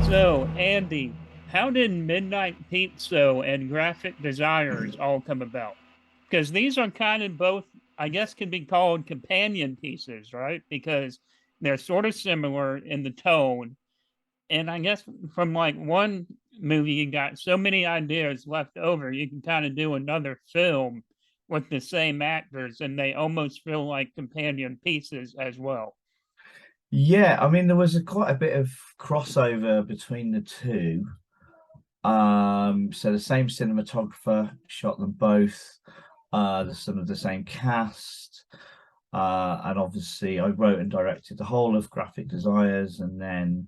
So, Andy, how did Midnight Pizza and Graphic Desires all come about? Because these are kind of both, I guess, can be called companion pieces, right? Because they're sort of similar in the tone. And I guess from like one movie, you got so many ideas left over, you can kind of do another film with the same actors, and they almost feel like companion pieces as well. Yeah, I mean, there was quite a bit of crossover between the two. So the same cinematographer shot them both. Some of the same cast. And obviously, I wrote and directed the whole of Graphic Desires, and then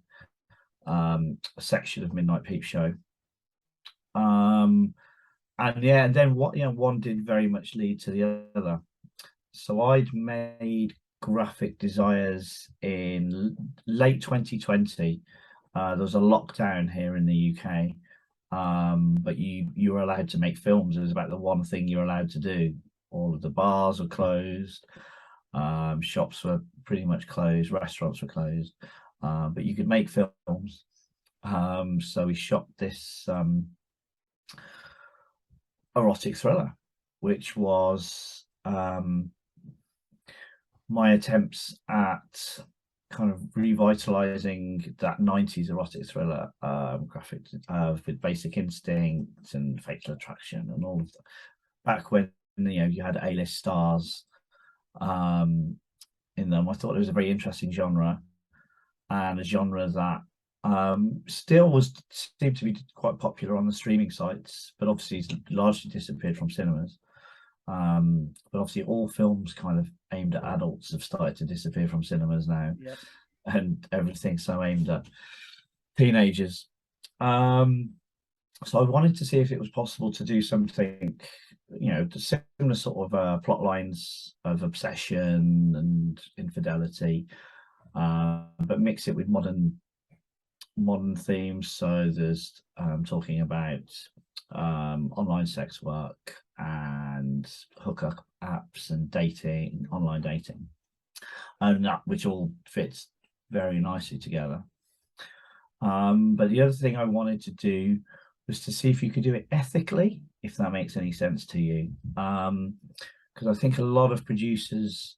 a section of Midnight Peep Show. Um, and yeah, and then what one did very much lead to the other. So I'd made Graphic Desires in late 2020. There was a lockdown here in the UK, but you were allowed to make films. It was about the one thing you're allowed to do. All of the bars were closed, shops were pretty much closed, restaurants were closed, but you could make films. So we shot this erotic thriller, which was my attempts at kind of revitalizing that 90s erotic thriller graphic with Basic Instinct and Fatal Attraction and all of that. Back when you had A-list stars in them. I thought it was a very interesting genre, and a genre that still seemed to be quite popular on the streaming sites, but obviously it's largely disappeared from cinemas. But obviously all films kind of aimed at adults have started to disappear from cinemas now, Yep. and everything's so aimed at teenagers. So I wanted to see if it was possible to do something, the similar sort of plot lines of obsession and infidelity, but mix it with modern themes. So there's talking about online sex work and hookup apps and dating, online dating, and that which all fits very nicely together. But the other thing I wanted to do was to see if you could do it ethically, if that makes any sense to you. Because I think a lot of producers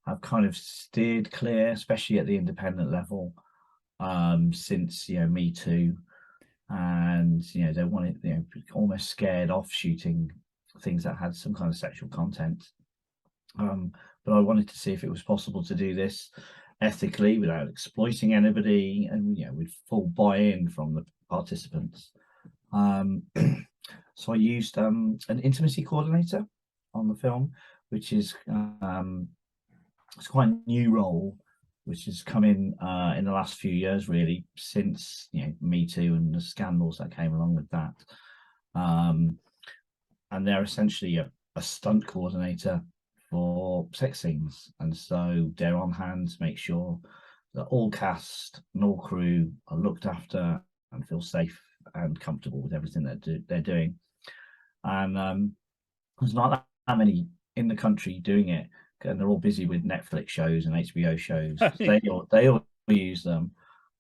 have kind of steered clear, especially at the independent level, since Me Too, and they wanted almost scared off shooting things that had some kind of sexual content. But I wanted to see if it was possible to do this ethically without exploiting anybody, and with full buy-in from the participants. So I used an intimacy coordinator on the film, which is it's quite a new role, which has come in the last few years, really, since Me Too and the scandals that came along with that. And they're essentially a stunt coordinator for sex scenes, and so they're on hand to make sure that all cast and all crew are looked after and feel safe and comfortable with everything they're doing. And there's not that many in the country doing it, and they're all busy with Netflix shows and HBO shows. They all use them.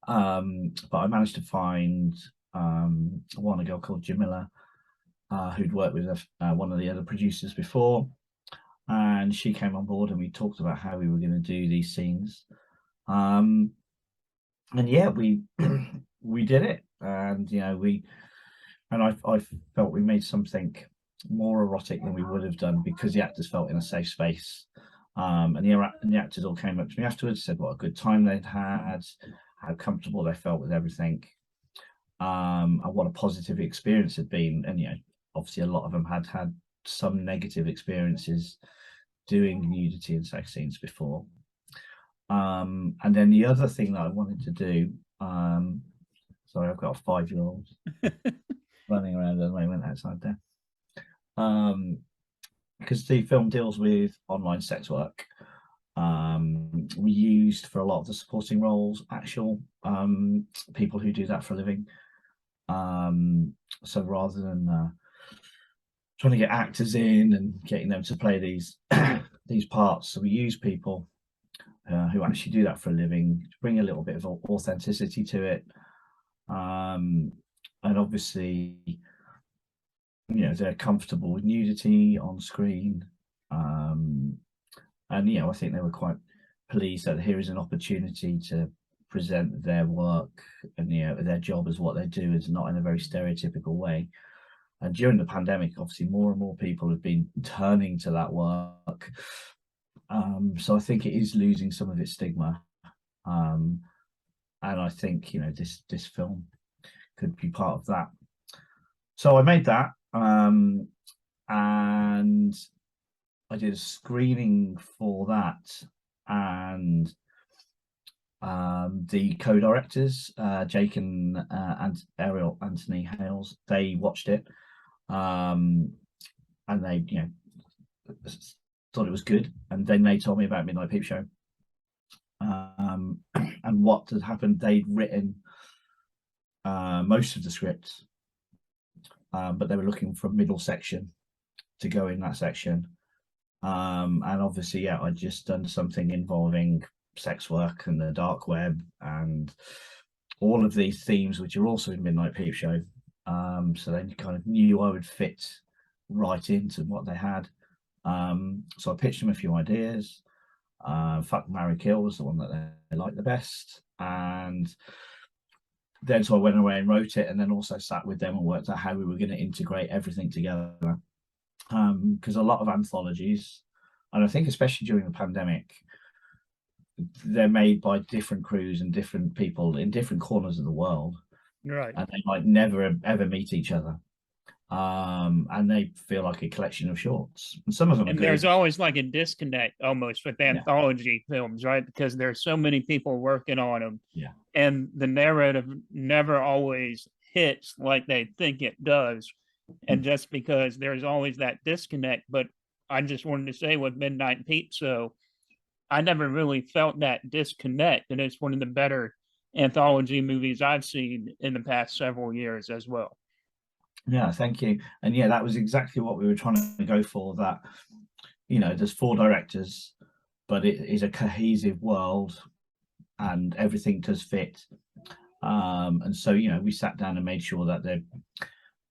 But I managed to find a girl called Jamila, who'd worked with one of the other producers before, and she came on board and we talked about how we were going to do these scenes. And yeah, we we did it, and I felt we made something more erotic than we would have done because the actors felt in a safe space. And the actors all came up to me afterwards, said what a good time they'd had, how comfortable they felt with everything, and what a positive experience had been. And obviously a lot of them had had some negative experiences doing nudity and sex scenes before. And then the other thing that I wanted to do, sorry, I've got a 5-year-old running around at the moment outside there. Because the film deals with online sex work. We used for a lot of the supporting roles actual people who do that for a living. So rather than trying to get actors in and getting them to play these these parts, so we use people who actually do that for a living to bring a little bit of authenticity to it. And obviously, they're comfortable with nudity on screen. And I think they were quite pleased that here is an opportunity to present their work and their job as what they do is not in a very stereotypical way. And during the pandemic, obviously, more and more people have been turning to that work. So I think it is losing some of its stigma. And I think this film could be part of that. So I made that, and I did a screening for that, and the co-directors, Jake and Ariel Anthony Hales, they watched it, and they thought it was good, and then they told me about Midnight Peep Show, and what had happened. They'd written most of the script, but they were looking for a middle section to go in that section. And obviously, I'd just done something involving sex work and the dark web and all of these themes, which are also in Midnight Peep Show. So they kind of knew I would fit right into what they had. So I pitched them a few ideas. Fuck, Marry, Kill was the one that they liked the best. And then so I went away and wrote it, and then also sat with them and worked out how we were going to integrate everything together. Because a lot of anthologies, and I think especially during the pandemic, they're made by different crews and different people in different corners of the world, Right. and they might never ever meet each other. And they feel like a collection of shorts, and some of them are And good. there's always like a disconnect almost with anthology films, right? Because there's so many people working on them, and the narrative never always hits like they think it does. And just because there's always that disconnect, but I just wanted to say with Midnight Pizza, I never really felt that disconnect, and it's one of the better anthology movies I've seen in the past several years as well. Yeah, thank you. And that was exactly what we were trying to go for. That there's 4 directors, but it is a cohesive world, and everything does fit. And so we sat down and made sure that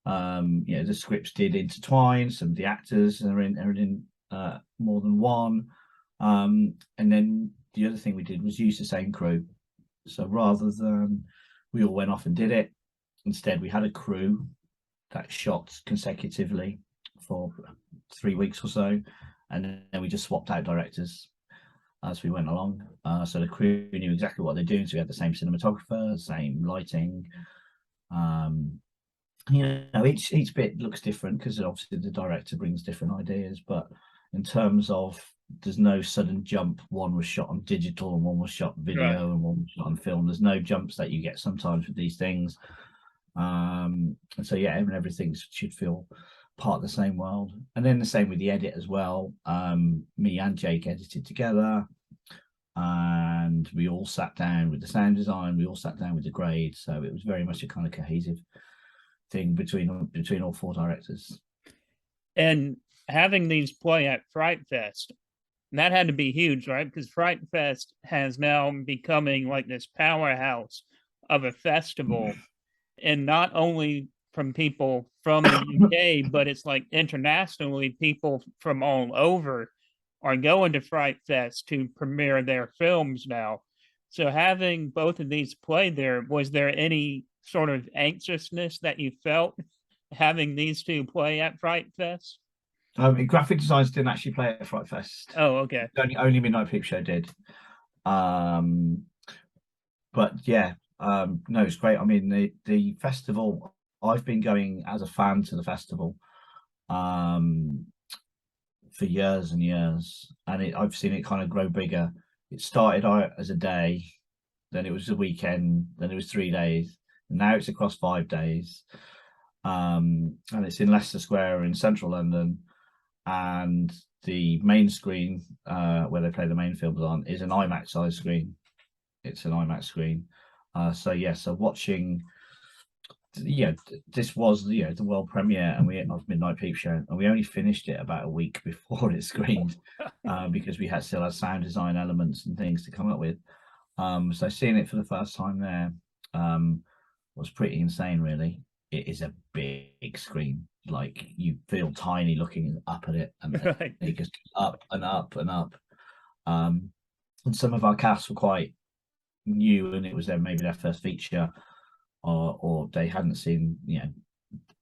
the scripts did intertwine. Some of the actors are in more than one. And then the other thing we did was use the same crew. So rather than we all went off and did it, instead we had a crew that shot consecutively for 3 weeks or so, and then we just swapped out directors as we went along. So the crew knew exactly what they're doing. So we had the same cinematographer, same lighting. Each bit looks different because obviously the director brings different ideas, but in terms of there's no sudden jump. One was shot on digital and one was shot video and one was shot on film. There's no jumps that you get sometimes with these things. And so everything should feel part of the same world. And then the same with the edit as well. Me and Jake edited together, and we all sat down with the sound design. We all sat down with the grade. So it was very much a kind of cohesive thing between all 4 directors. And having these play at FrightFest, that had to be huge, right? Because FrightFest has now becoming like this powerhouse of a festival, and not only from people from the UK, but it's like internationally, people from all over are going to FrightFest to premiere their films now. So having both of these play there, was there any sort of anxiousness that you felt having these two play at FrightFest? Graphic designs didn't actually play at FrightFest. Oh, okay. Only Midnight Peep Show did. But no, it's great. I mean, the festival, I've been going as a fan to the festival for years and years, and I've seen it kind of grow bigger. It started out as a day, then it was a weekend, then it was 3 days, and now it's across 5 days. And it's in Leicester Square in central London, and the main screen where they play the main films on is an IMAX size screen. It's an IMAX screen. So watching, this was the world premiere of Midnight Peep Show, and we only finished it about a week before it screened because we still had sound design elements and things to come up with. So seeing it for the first time there, was pretty insane, really. It is a big screen. Like, you feel tiny looking up at it, and Right. it goes up and up and up. Um, and some of our casts were quite new, and it was maybe their first feature, or they hadn't seen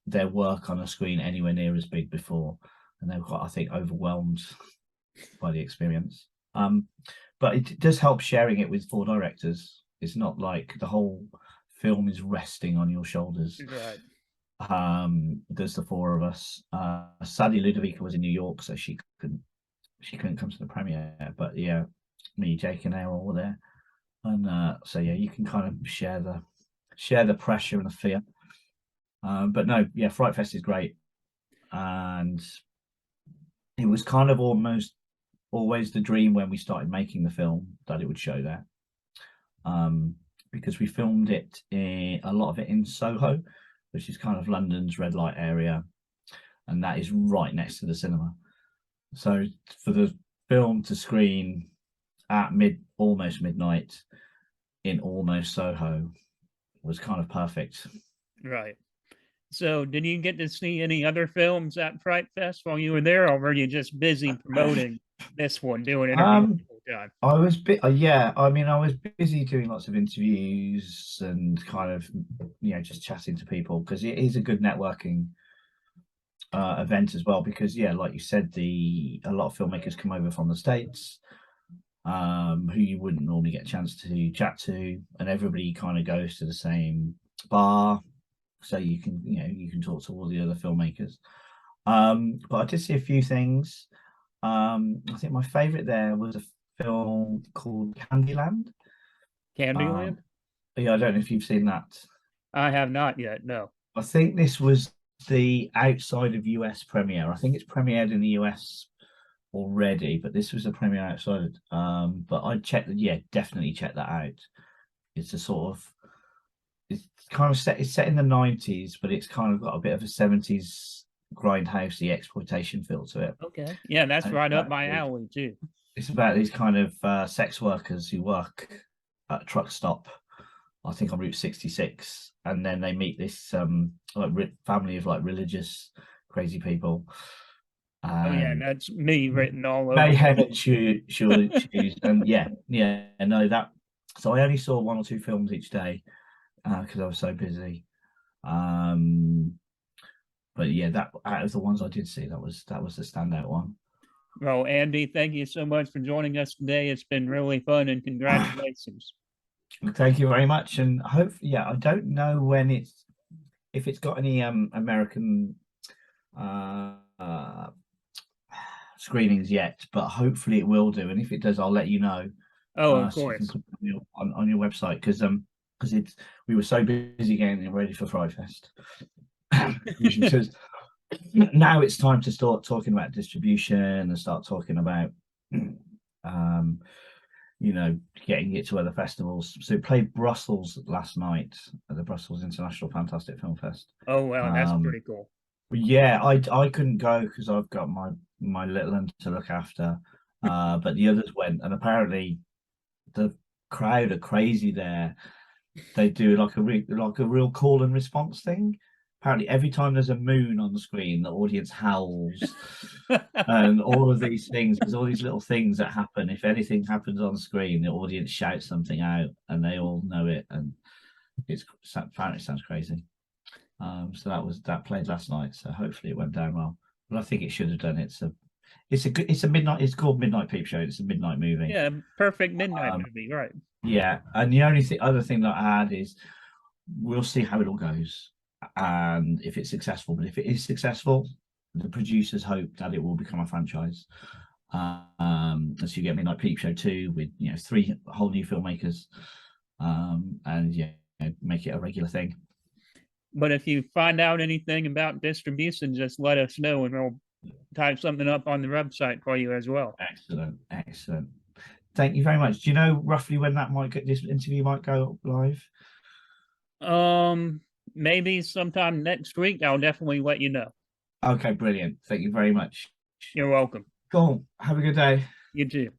their work on a screen anywhere near as big before, and they were quite, I think, overwhelmed by the experience. But it does help sharing it with four directors. It's not like the whole film is resting on your shoulders. Right. There's the four of us. Sadly, Ludovica was in New York, so she couldn't come to the premiere. But yeah, me, Jake, and Errol were there, and so yeah, you can kind of share the pressure and the fear. But no, yeah, FrightFest is great, and it was kind of almost always the dream when we started making the film that it would show there, because we filmed it a lot of it in Soho, which is kind of London's red light area, and that is right next to the cinema. So for the film to screen at almost midnight in almost Soho was kind of perfect. Right. So, did you get to see any other films at Fright Fest while you were there, or were you just busy promoting this one, doing interviews Um, the whole time? I was yeah. I mean, I was busy doing lots of interviews and kind of, just chatting to people, because it is a good networking event as well. Because yeah, like you said, a lot of filmmakers come over from the States, who you wouldn't normally get a chance to chat to, and everybody kind of goes to the same bar, so you can talk to all the other filmmakers. But I did see a few things. I think my favorite there was a film called Candyland. Candyland? Yeah, I don't know if you've seen that. I have not yet. No. I think this was the outside of US premiere. I think it's premiered in the US already, but this was a premiere outside. But I checked that. Yeah, definitely check that out. It's a sort of, it's kind of set. It's set in the 90s, but it's kind of got a bit of a 70s grindhousey exploitation feel to it. Okay. Yeah, that's And right up my alley too. it's about these kind of sex workers who work at a truck stop, I think on Route 66, and then they meet this family of like religious crazy people. Oh yeah, And that's me written all over. mayhem at shoes, and yeah, no, that. So I only saw one or two films each day because I was so busy. But yeah, that out of the ones I did see, that was the standout one. Well, Andy, thank you so much for joining us today. It's been really fun, and congratulations. Thank you very much, and hopefully, yeah, I don't know if it's got any American uh, screenings yet, but hopefully it will do. And if it does, I'll let you know. Oh, of So you can course. put it on your website, because we were so busy getting ready for FrightFest. Because now it's time to start talking about distribution and start talking about getting it to other festivals. So it played Brussels last night at the Brussels International Fantastic Film Fest. Oh, wow, that's pretty cool. Yeah, I couldn't go because I've got my little one to look after, but the others went, and apparently the crowd are crazy there. They do like a real call and response thing. Apparently, every time there's a moon on the screen, the audience howls, and all of these things. There's all these little things that happen. If anything happens on screen, the audience shouts something out, and they all know it. And apparently it sounds crazy. So that played last night. So hopefully it went down well. But I think it should have done. It's a midnight. It's called Midnight Peep Show. It's a midnight movie. Yeah, perfect midnight movie, right? Yeah, and the only other thing that I add is we'll see how it all goes and if it's successful. But if it is successful, the producers hope that it will become a franchise. As you get Midnight Peep Show 2 with 3 whole new filmmakers, and yeah, make it a regular thing. But if you find out anything about distribution, just let us know, and we'll type something up on the website for you as well. Excellent. Thank you very much. Do you know roughly when this interview might go live? Maybe sometime next week. I'll definitely let you know. Okay, brilliant. Thank you very much. You're welcome. Cool. Have a good day. You too.